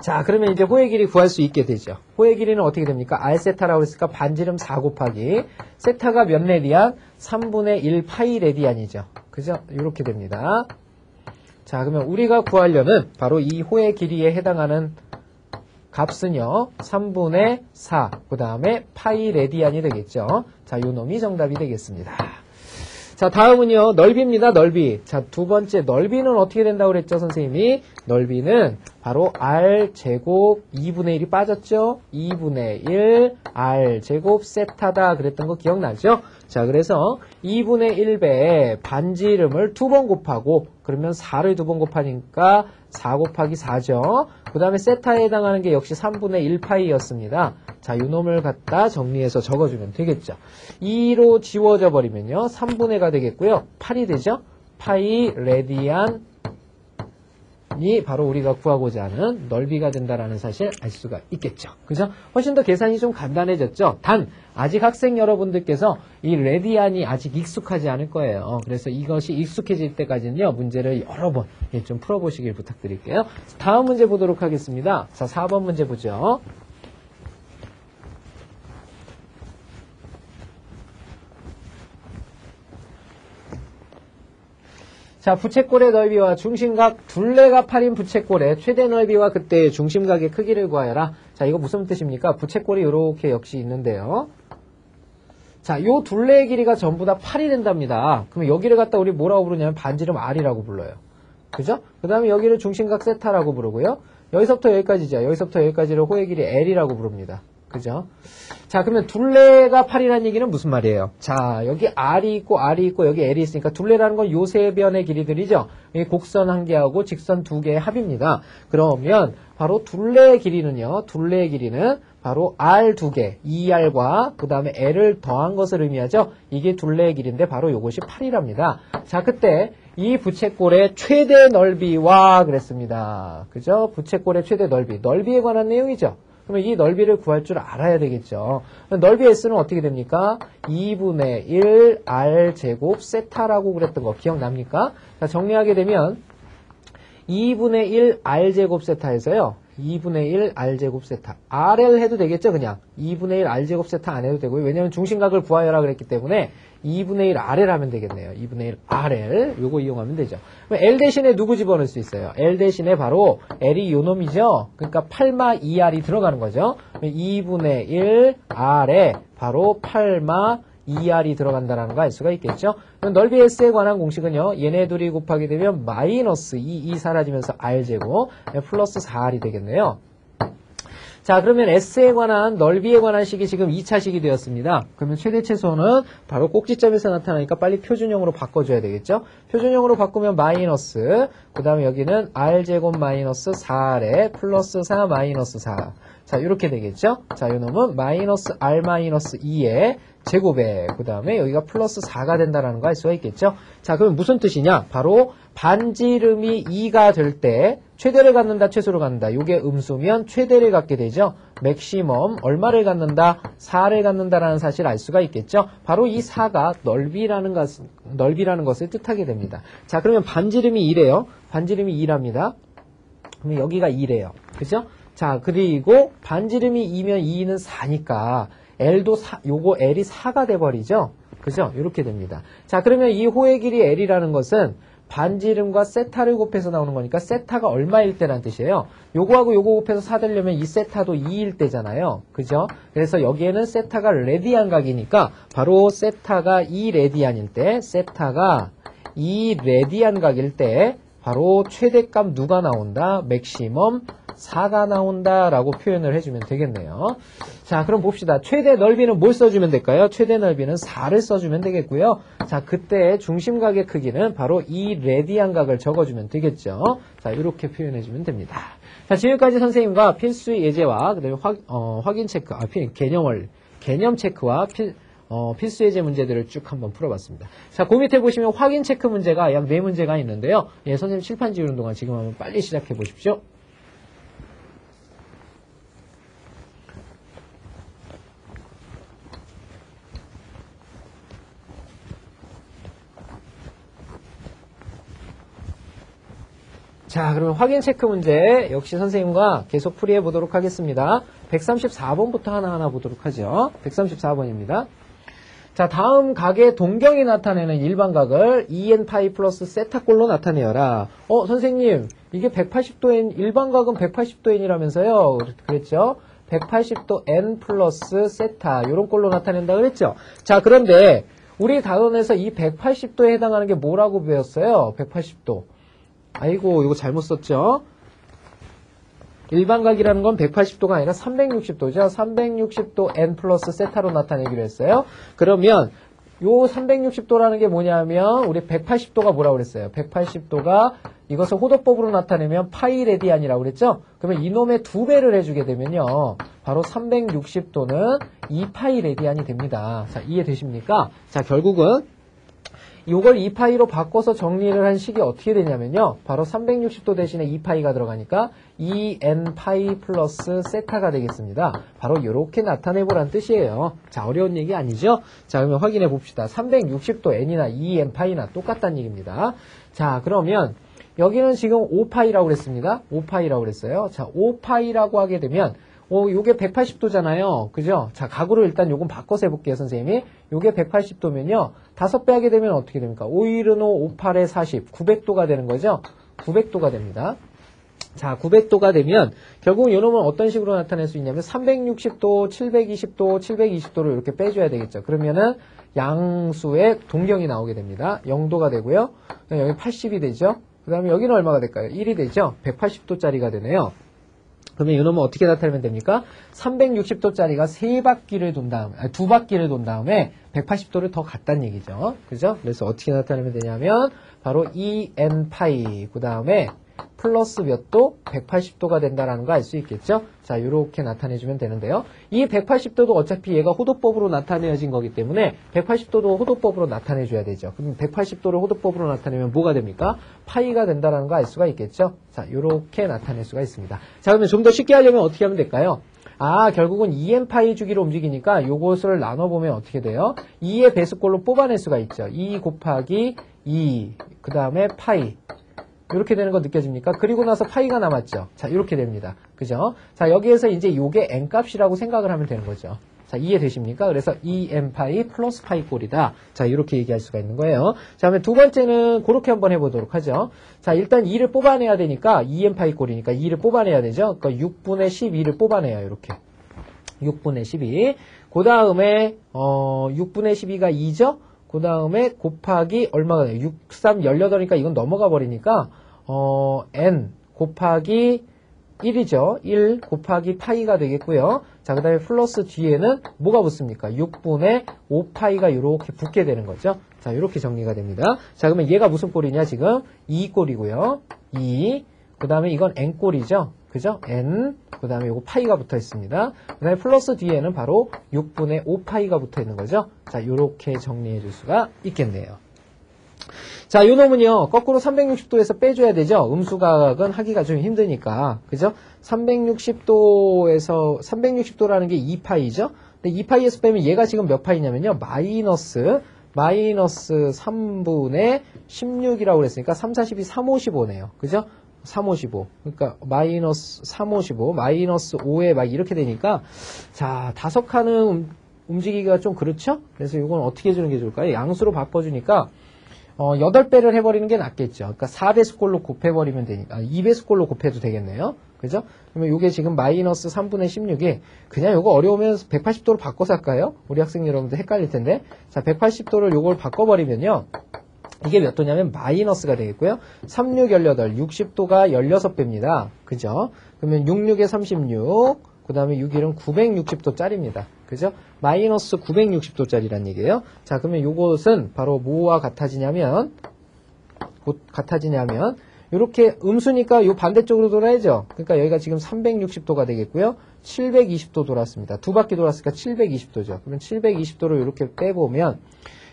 자, 그러면 이제 호의 길이 구할 수 있게 되죠. 호의 길이는 어떻게 됩니까? R세타라고 했으니까 반지름 4 곱하기 세타가 몇 레디안? 3분의 1 파이 레디안이죠. 그죠? 이렇게 됩니다. 자, 그러면 우리가 구하려는 바로 이 호의 길이에 해당하는 값은요. 3분의 4, 그 다음에 파이 레디안이 되겠죠. 자, 요 놈이 정답이 되겠습니다. 자, 다음은요. 넓이입니다. 넓이. 자, 두 번째 넓이는 어떻게 된다고 그랬죠, 선생님이? 넓이는 바로 R제곱 2분의 1이 빠졌죠? 2분의 1 R제곱 세타다 그랬던 거 기억나죠? 자, 그래서 2분의 1배에 반지름을 2번 곱하고 그러면 4를 2번 곱하니까 4 곱하기 4죠. 그 다음에 세타에 해당하는 게 역시 3분의 1파이였습니다. 자, 요 놈을 갖다 정리해서 적어주면 되겠죠. 2로 지워져 버리면요. 3분의가 되겠고요. 8이 되죠. 파이 레디안이 바로 우리가 구하고자 하는 넓이가 된다라는 사실 알 수가 있겠죠. 그죠? 훨씬 더 계산이 좀 간단해졌죠. 단 아직 학생 여러분들께서 이 레디안이 아직 익숙하지 않을 거예요. 그래서 이것이 익숙해질 때까지는요. 문제를 여러 번 좀 풀어보시길 부탁드릴게요. 다음 문제 보도록 하겠습니다. 자, 4번 문제 보죠. 자, 부채꼴의 넓이와 중심각 둘레가 8인 부채꼴의 최대 넓이와 그때의 중심각의 크기를 구하여라. 자, 이거 무슨 뜻입니까? 부채꼴이 이렇게 역시 있는데요. 자, 요 둘레의 길이가 전부 다 8이 된답니다. 그러면 여기를 갖다 우리 뭐라고 부르냐면 반지름 R이라고 불러요. 그죠? 그 다음에 여기를 중심각 세타라고 부르고요. 여기서부터 여기까지죠. 여기서부터 여기까지를 호의 길이 L이라고 부릅니다. 그죠? 자, 그러면 둘레가 8이라는 얘기는 무슨 말이에요? 자, 여기 R이 있고 여기 L이 있으니까 둘레라는 건 요 세 변의 길이들이죠. 이 곡선 한 개하고 직선 두 개의 합입니다. 그러면 바로 둘레의 길이는요. 둘레의 길이는 바로 R 두 개, 2R과 그 다음에 L을 더한 것을 의미하죠. 이게 둘레의 길이인데 바로 요것이 8이랍니다. 자, 그때 이 부채꼴의 최대 넓이와 그랬습니다. 그죠? 부채꼴의 최대 넓이. 넓이에 관한 내용이죠. 그러면 이 넓이를 구할 줄 알아야 되겠죠. 넓이 S는 어떻게 됩니까? 2분의 1 R 제곱 세타라고 그랬던 거 기억납니까? 자, 정리하게 되면 2분의 1 R 제곱 세타에서요. 2분의 1 R 제곱 세타. RL 해도 되겠죠, 그냥. 2분의 1 R 제곱 세타 안 해도 되고요. 왜냐면 중심각을 구하여라 그랬기 때문에 2분의 1 RL 하면 되겠네요. 2분의 1 RL. 요거 이용하면 되죠. 그럼 L 대신에 누구 집어넣을 수 있어요? L 대신에 바로 L이 요 놈이죠. 그러니까 8마 2R이 들어가는 거죠. 2분의 1 R에 바로 8마 2R이 들어간다는 거 알 수가 있겠죠. 그럼 넓이 S에 관한 공식은요. 얘네 둘이 곱하게 되면 마이너스 2 사라지면서 R제곱 플러스 4R이 되겠네요. 자, 그러면 S에 관한 넓이에 관한 식이 지금 2차식이 되었습니다. 그러면 최대 최소는 바로 꼭지점에서 나타나니까 빨리 표준형으로 바꿔줘야 되겠죠. 표준형으로 바꾸면 마이너스, 그 다음에 여기는 R제곱 마이너스 4R에 플러스 4 마이너스 4. 자, 이렇게 되겠죠. 자, 이 놈은 마이너스 R 마이너스 2에 제곱에 그 다음에 여기가 플러스 4가 된다는 거 알 수가 있겠죠. 자, 그럼 무슨 뜻이냐? 바로 반지름이 2가 될 때 최대를 갖는다, 최소를 갖는다. 요게 음수면 최대를 갖게 되죠. 맥시멈 얼마를 갖는다? 4를 갖는다라는 사실을 알 수가 있겠죠. 바로 이 4가 넓이라는 것을 뜻하게 됩니다. 자, 그러면 반지름이 2래요. 반지름이 2랍니다. 그러면 여기가 2래요. 그죠? 자, 그리고 반지름이 2면 2는 4니까 L도 요거 L이 4가 돼버리죠. 그죠? 이렇게 됩니다. 자, 그러면 이 호의 길이 L이라는 것은 반지름과 세타를 곱해서 나오는 거니까 세타가 얼마일 때란 뜻이에요. 요거하고 요거 곱해서 4 되려면 이 세타도 2일 때잖아요. 그죠? 그래서 여기에는 세타가 레디안 각이니까 바로 세타가 2레디안일 때, 세타가 2레디안 각일 때 바로 최대값 누가 나온다? 맥시멈 4가 나온다라고 표현을 해주면 되겠네요. 자, 그럼 봅시다. 최대 넓이는 뭘 써주면 될까요? 최대 넓이는 4를 써주면 되겠고요. 자, 그때 중심각의 크기는 바로 이 레디안 각을 적어주면 되겠죠. 자, 이렇게 표현해주면 됩니다. 자, 지금까지 선생님과 필수의 예제와 그다음에 확인 체크, 개념 체크와 필수 예제 문제들을 쭉 한번 풀어봤습니다. 자, 그 밑에 보시면 확인 체크 문제가 약 4문제가 있는데요. 예, 선생님 칠판 지우는 동안 지금 한번 빨리 시작해 보십시오. 자, 그러면 확인 체크 문제 역시 선생님과 계속 풀이해 보도록 하겠습니다. 134번부터 하나하나 보도록 하죠. 134번입니다. 자, 다음 각의 동경이 나타내는 일반각을 2n파이 플러스 세타꼴로 나타내어라. 선생님, 이게 180도 일반각은 180도 n이라면서요. 그랬죠? 180도 n 플러스 세타, 요런 꼴로 나타낸다 그랬죠? 자, 그런데 우리 단원에서 이 180도에 해당하는 게 뭐라고 배웠어요? 180도. 아이고, 이거 잘못 썼죠? 일반각이라는 건 180도가 아니라 360도죠. 360도 n 플러스 세타로 나타내기로 했어요. 그러면 요 360도라는 게 뭐냐면 우리 180도가 뭐라고 그랬어요? 180도가 이것을 호도법으로 나타내면 파이 레디안이라고 그랬죠? 그러면 이놈의 2배를 해주게 되면요. 바로 360도는 2파이 레디안이 됩니다. 자, 이해되십니까? 자, 결국은 이걸 2파이로 바꿔서 정리를 한 식이 어떻게 되냐면요. 바로 360도 대신에 2파이가 들어가니까 2n파이 플러스 세타가 되겠습니다. 바로 이렇게 나타내보란 뜻이에요. 자, 어려운 얘기 아니죠? 자, 그러면 확인해 봅시다. 360도 n이나 2n파이나 똑같다는 얘기입니다. 자, 그러면 여기는 지금 5파이라고 그랬습니다. 5파이라고 그랬어요. 자, 5파이라고 하게 되면 요게 180도잖아요. 그죠? 자, 각으로 일단 요건 바꿔서 해볼게요, 선생님이. 요게 180도면요. 5배 하게 되면 어떻게 됩니까? 515, 58에 40, 900도가 되는 거죠? 900도가 됩니다. 자, 900도가 되면 결국 요 놈은 어떤 식으로 나타낼 수 있냐면 360도, 720도, 720도를 이렇게 빼줘야 되겠죠. 그러면은 양수의 동경이 나오게 됩니다. 0도가 되고요. 여기 80이 되죠. 그 다음에 여기는 얼마가 될까요? 1이 되죠. 180도짜리가 되네요. 그러면 이 놈은 어떻게 나타내면 됩니까? 360도짜리가 3바퀴를 돈 다음에, 2바퀴를 돈 다음에 180도를 더 갔다는 얘기죠. 그죠? 그래서 어떻게 나타내면 되냐면, 바로 2n파이, 그 다음에 플러스 몇 도? 180도가 된다는 거 알 수 있겠죠? 자, 요렇게 나타내주면 되는데요. 이 180도도 어차피 얘가 호도법으로 나타내어진 거기 때문에 180도도 호도법으로 나타내줘야 되죠. 그럼 180도를 호도법으로 나타내면 뭐가 됩니까? 파이가 된다는 거 알 수가 있겠죠? 자, 요렇게 나타낼 수가 있습니다. 자, 그러면 좀 더 쉽게 하려면 어떻게 하면 될까요? 결국은 2n파이 주기로 움직이니까 요것을 나눠보면 어떻게 돼요? 2의 배수꼴로 뽑아낼 수가 있죠. 2 곱하기 2, 그 다음에 파이. 이렇게 되는 거 느껴집니까? 그리고 나서 파이가 남았죠. 자, 이렇게 됩니다. 그죠? 자, 여기에서 이제 요게 n값이라고 생각을 하면 되는 거죠. 자, 이해되십니까? 그래서 2n파이 플러스 파이 꼴이다. 자, 이렇게 얘기할 수가 있는 거예요. 자, 그러면 두 번째는 그렇게 한번 해보도록 하죠. 자, 일단 2를 뽑아내야 되니까 2n파이 꼴이니까 2를 뽑아내야 되죠. 그러니까 6분의 12를 뽑아내요. 이렇게. 6분의 12. 그 다음에 6분의 12가 2죠? 그 다음에 곱하기 얼마가 돼요? 6, 3, 18이니까 이건 넘어가 버리니까 n 곱하기 1이죠. 1 곱하기 파이가 되겠고요. 자, 그 다음에 플러스 뒤에는 뭐가 붙습니까? 6분의 5파이가 이렇게 붙게 되는 거죠. 자, 이렇게 정리가 됩니다. 자, 그러면 얘가 무슨 꼴이냐 지금? 2꼴이고요. 2. 그 다음에 이건 n꼴이죠. 그죠? n. 그 다음에 요거 파이가 붙어 있습니다. 그 다음에 플러스 뒤에는 바로 6분의 5파이가 붙어 있는 거죠. 자, 요렇게 정리해 줄 수가 있겠네요. 자, 요 놈은요, 거꾸로 360도에서 빼줘야 되죠? 음수각은 하기가 좀 힘드니까. 그죠? 360도라는 게 2파이죠? 근데 2파이에서 빼면 얘가 지금 몇 파이냐면요, 마이너스 3분의 16이라고 그랬으니까 3, 42, 355네요. 그죠? 355. 그러니까 마이너스 355, 마이너스 5에 막 이렇게 되니까 자, 5칸은 움직이기가 좀 그렇죠? 그래서 이건 어떻게 해주는 게 좋을까요? 양수로 바꿔주니까 8배를 해버리는 게 낫겠죠. 그러니까 4배수꼴로 곱해버리면 되니까 2배수꼴로 곱해도 되겠네요. 그죠? 그러면 이게 지금 마이너스 3분의 16이 그냥 요거 어려우면 180도로 바꿔서 할까요? 우리 학생 여러분들 헷갈릴 텐데. 자, 180도를 요걸 바꿔버리면요. 이게 몇 도냐면 마이너스가 되겠고요. 3, 6, 18, 60도가 16배입니다. 그죠? 그러면 6, 6에 36, 그 다음에 6, 1은 960도짜리입니다. 그죠? 마이너스 960도짜리란 얘기예요. 자, 그러면 요것은 바로 뭐와 같아지냐면, 이렇게 음수니까 요 반대쪽으로 돌아야죠. 그러니까 여기가 지금 360도가 되겠고요. 720도 돌았습니다. 두 바퀴 돌았으니까 720도죠. 그러면 720도를 이렇게 빼보면,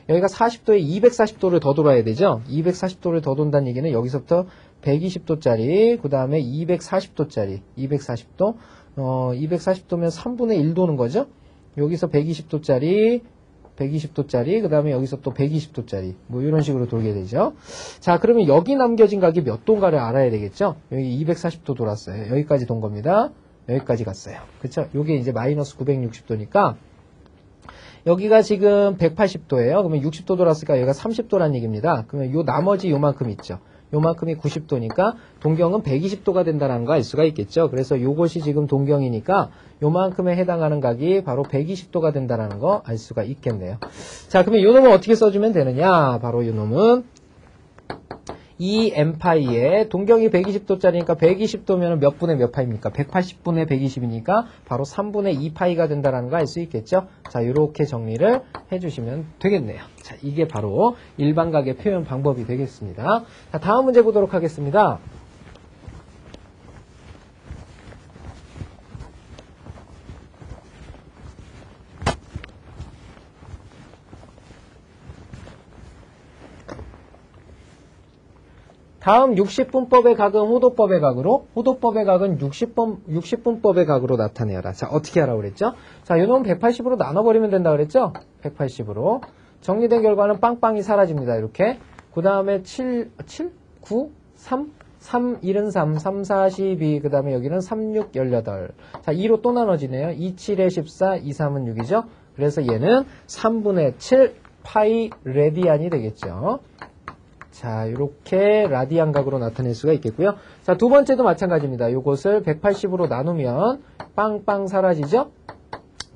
여기가 40도에 240도를 더 돌아야 되죠. 240도를 더 돈다는 얘기는 여기서부터 120도짜리, 그 다음에 240도짜리, 240도, 240도면 3분의 1 도는 거죠. 여기서 120도짜리, 그 다음에 여기서 또 120도짜리, 뭐 이런 식으로 돌게 되죠. 자, 그러면 여기 남겨진 각이 몇 도인가를 알아야 되겠죠. 여기 240도 돌았어요. 여기까지 돈 겁니다. 여기까지 갔어요. 그쵸? 요게 이제 마이너스 960도니까, 여기가 지금 180도예요. 그러면 60도 돌았으니까 여기가 30도란 얘기입니다. 그러면 요 나머지 요만큼 있죠. 요만큼이 90도니까 동경은 120도가 된다는 거 알 수가 있겠죠. 그래서 요것이 지금 동경이니까 요만큼에 해당하는 각이 바로 120도가 된다는 거 알 수가 있겠네요. 자, 그러면 요 놈은 어떻게 써주면 되느냐? 바로 요 놈은 2n파이에 동경이 120도짜리니까 120도면 몇 분의 몇 파입니까? 180분의 120이니까 바로 3분의 2파이가 된다는 거 알 수 있겠죠? 자, 이렇게 정리를 해주시면 되겠네요. 자, 이게 바로 일반각의 표현 방법이 되겠습니다. 자, 다음 문제 보도록 하겠습니다. 다음 60분법의 각은 호도법의 각으로, 호도법의 각은 60분법의 각으로 나타내어라. 자, 어떻게 하라고 그랬죠? 자, 요 놈은 180으로 나눠버리면 된다 그랬죠? 180으로. 정리된 결과는 빵빵이 사라집니다. 이렇게. 그 다음에 7, 9, 3, 3, 1은 3, 3, 4, 12, 그 다음에 여기는 3, 6, 18. 자, 2로 또 나눠지네요. 2, 7에 14, 2, 3은 6이죠. 그래서 얘는 3분의 7 파이 레디안이 되겠죠. 자, 이렇게 라디안 각으로 나타낼 수가 있겠고요. 자, 두 번째도 마찬가지입니다. 요것을 180으로 나누면 빵빵 사라지죠?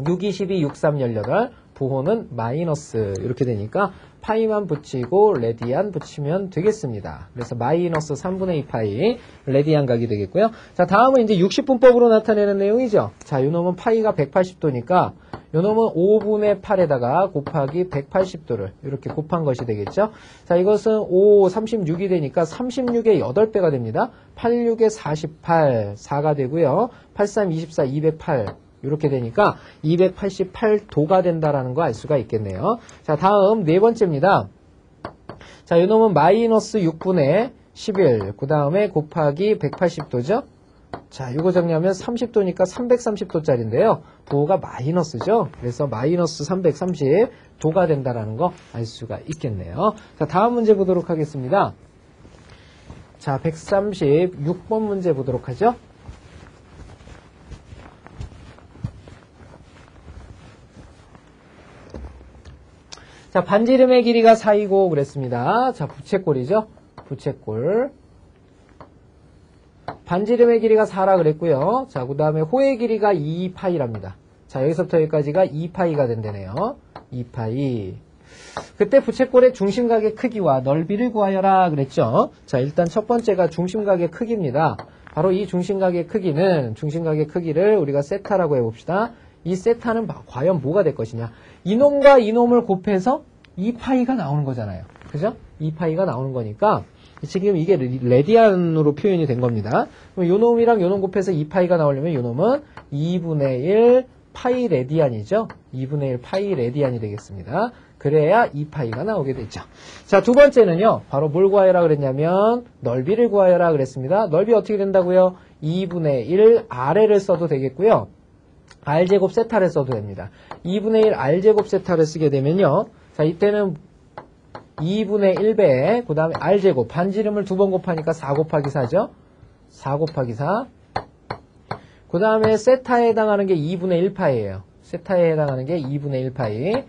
6, 22, 6, 3, 18. 부호는 마이너스 이렇게 되니까 파이만 붙이고 레디안 붙이면 되겠습니다. 그래서 마이너스 3분의 2 파이 레디안 각이 되겠고요. 자, 다음은 이제 60분법으로 나타내는 내용이죠. 자, 요 놈은 파이가 180도니까 요 놈은 5분의 8에다가 곱하기 180도를 이렇게 곱한 것이 되겠죠. 자, 이것은 5, 36이 되니까 36의 8배가 됩니다. 86의 48, 4가 되고요. 83, 24, 208 이렇게 되니까 288도가 된다라는 거 알 수가 있겠네요. 자, 다음 네 번째입니다. 자, 요 놈은 마이너스 6분의 11, 그 다음에 곱하기 180도죠. 자, 이거 정리하면 30도니까 330도짜리인데요. 부호가 마이너스죠. 그래서 마이너스 330도가 된다라는 거 알 수가 있겠네요. 자, 다음 문제 보도록 하겠습니다. 자, 136번 문제 보도록 하죠. 자, 반지름의 길이가 4이고 그랬습니다. 자, 부채꼴이죠. 부채꼴. 반지름의 길이가 4라 그랬고요. 자, 그 다음에 호의 길이가 2파이랍니다. 자, 여기서부터 여기까지가 2파이가 된다네요. 2파이. 그때 부채꼴의 중심각의 크기와 넓이를 구하여라 그랬죠. 자, 일단 첫 번째가 중심각의 크기입니다. 바로 이 중심각의 크기를 우리가 세타라고 해봅시다. 이 세타는 과연 뭐가 될 것이냐. 이놈과 이놈을 곱해서 2파이가 나오는 거잖아요. 그죠? 2파이가 나오는 거니까 지금 이게 레디안으로 표현이 된 겁니다. 그럼 요 놈이랑 요 놈 곱해서 2파이가 나오려면 요 놈은 2분의 1 파이 레디안이죠. 2분의 1 파이 레디안이 되겠습니다. 그래야 2파이가 나오게 되죠. 자, 두 번째는요. 바로 뭘 구하여라 그랬냐면 넓이를 구하여라 그랬습니다. 넓이 어떻게 된다고요? 2분의 1 아래를 써도 되겠고요. r제곱 세타를 써도 됩니다. 2분의 1 r제곱 세타를 쓰게 되면요. 자, 이때는 2분의 1배, 그 다음에 r제곱, 반지름을 두 번 곱하니까 4 곱하기 4죠. 4 곱하기 4. 그 다음에 세타에 해당하는 게 2분의 1파이예요. 세타에 해당하는 게 2분의 1파이.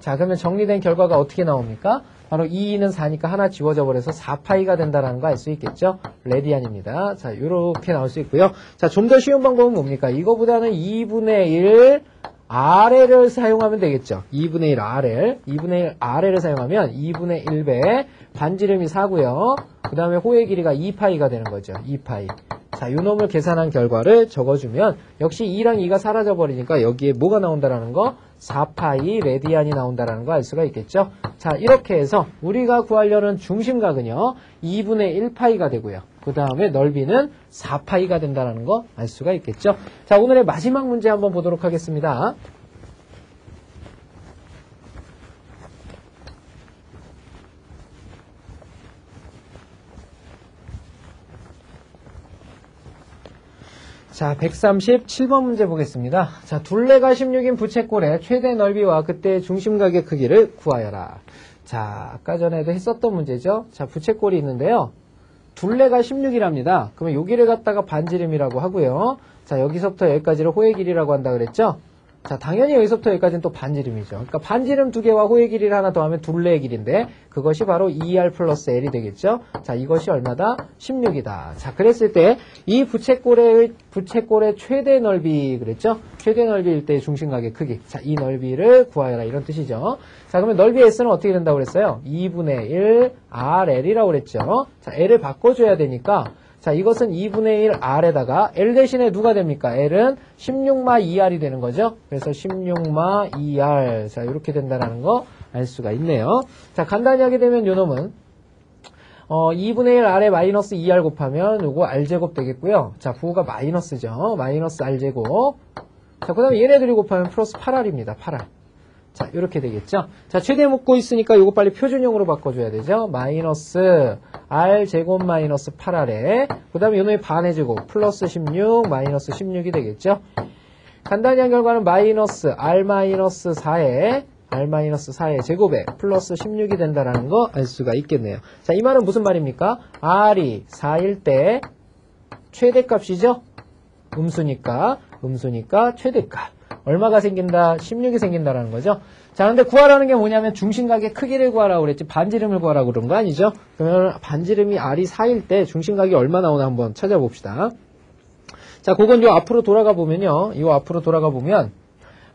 자, 그러면 정리된 결과가 어떻게 나옵니까? 바로 2는 4니까 하나 지워져 버려서 4파이가 된다는 거 알 수 있겠죠? 레디안입니다. 자, 요렇게 나올 수 있고요. 자, 좀 더 쉬운 방법은 뭡니까? 이거보다는 2분의 1 R을 사용하면 되겠죠. 2분의 1 R. 2분의 1 R을 사용하면 2분의 1배 반지름이 4고요. 그 다음에 호의 길이가 2파이가 되는 거죠. 2파이. 자, 요 놈을 계산한 결과를 적어주면 역시 2랑 2가 사라져 버리니까 여기에 뭐가 나온다라는 거? 4파이 레디안이 나온다라는 거 알 수가 있겠죠. 자, 이렇게 해서 우리가 구하려는 중심각은요 2분의 1파이가 되고요. 그 다음에 넓이는 4파이가 된다는 거 알 수가 있겠죠. 자, 오늘의 마지막 문제 한번 보도록 하겠습니다. 자, 137번 문제 보겠습니다. 자, 둘레가 16인 부채꼴의 최대 넓이와 그때의 중심각의 크기를 구하여라. 자, 아까 전에도 했었던 문제죠. 자, 부채꼴이 있는데요. 둘레가 16이랍니다. 그러면 여기를 갖다가 반지름이라고 하고요. 자, 여기서부터 여기까지를 호의 길이라고 한다 그랬죠. 자, 당연히 여기서부터 여기까지는 또 반지름이죠. 그러니까 반지름 두 개와 호의 길이를 하나 더하면 둘레의 길인데 그것이 바로 2R 플러스 L이 되겠죠. 자, 이것이 얼마다? 16이다. 자, 그랬을 때 이 부채꼴의 최대 넓이 그랬죠? 최대 넓이일 때의 중심각의 크기. 자, 이 넓이를 구하여라 이런 뜻이죠. 자, 그러면 넓이 S는 어떻게 된다고 그랬어요? 2분의 1 RL이라고 그랬죠. 자, L을 바꿔줘야 되니까 자, 이것은 2분의 1 R에다가 L 대신에 누가 됩니까? L은 16마 2R이 되는 거죠. 그래서 16마 2R. 자, 이렇게 된다는 거 알 수가 있네요. 자, 간단히 하게 되면 요 놈은 2분의 1 R에 마이너스 2R 곱하면 요거 R제곱 되겠고요. 자, 부호가 마이너스죠. 마이너스 R제곱. 자, 그 다음에 얘네들이 곱하면 플러스 8R입니다. 8R. 자, 이렇게 되겠죠. 자, 최대 묻고 있으니까 요거 빨리 표준형으로 바꿔줘야 되죠. 마이너스 R제곱 마이너스 8R에 그 다음에 요놈의 반의 제곱 플러스 16 마이너스 16이 되겠죠. 간단히 한 결과는 마이너스 R 마이너스 4에 R-4의 제곱에 플러스 16이 된다라는 거 알 수가 있겠네요. 자, 이 말은 무슨 말입니까? R이 4일 때 최대값이죠? 음수니까 최대값. 얼마가 생긴다? 16이 생긴다라는 거죠. 자, 근데 구하라는 게 뭐냐면 중심각의 크기를 구하라고 그랬지 반지름을 구하라고 그런 거 아니죠? 그러면 반지름이 R이 4일 때 중심각이 얼마 나오나 한번 찾아봅시다. 자, 그건 요 앞으로 돌아가 보면요.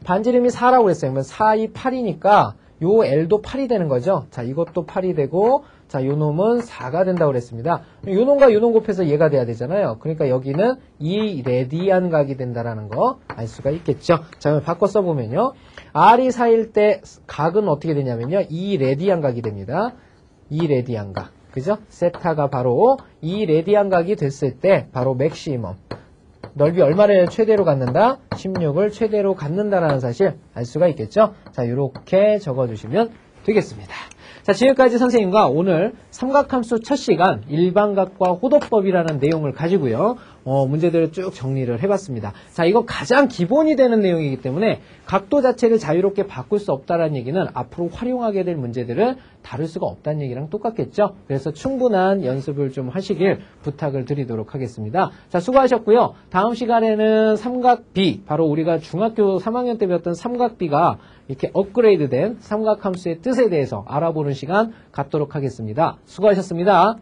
반지름이 4라고 그랬어요. 그러면 4, 2, 8이니까 요 L도 8이 되는 거죠. 자, 이것도 8이 되고, 자, 요 놈은 4가 된다고 그랬습니다. 요 놈과 요 놈 곱해서 얘가 돼야 되잖아요. 그러니까 여기는 2레디안 각이 된다라는 거 알 수가 있겠죠. 자, 그럼 바꿔 써보면요. R이 4일 때 각은 어떻게 되냐면요. 2레디안 각이 됩니다. 2레디안 각. 그죠? 세타가 바로 2레디안 각이 됐을 때 바로 맥시멈. 넓이 얼마를 최대로 갖는다? 16을 최대로 갖는다라는 사실 알 수가 있겠죠? 자, 이렇게 적어주시면 되겠습니다. 자, 지금까지 선생님과 오늘 삼각함수 첫 시간 일반각과 호도법이라는 내용을 가지고요. 문제들을 쭉 정리를 해봤습니다. 자, 이거 가장 기본이 되는 내용이기 때문에 각도 자체를 자유롭게 바꿀 수 없다는 얘기는 앞으로 활용하게 될 문제들을 다룰 수가 없다는 얘기랑 똑같겠죠. 그래서 충분한 연습을 좀 하시길 부탁을 드리도록 하겠습니다. 자, 수고하셨고요. 다음 시간에는 삼각비, 바로 우리가 중학교 3학년 때 배웠던 삼각비가 이렇게 업그레이드된 삼각함수의 뜻에 대해서 알아보는 시간 갖도록 하겠습니다. 수고하셨습니다.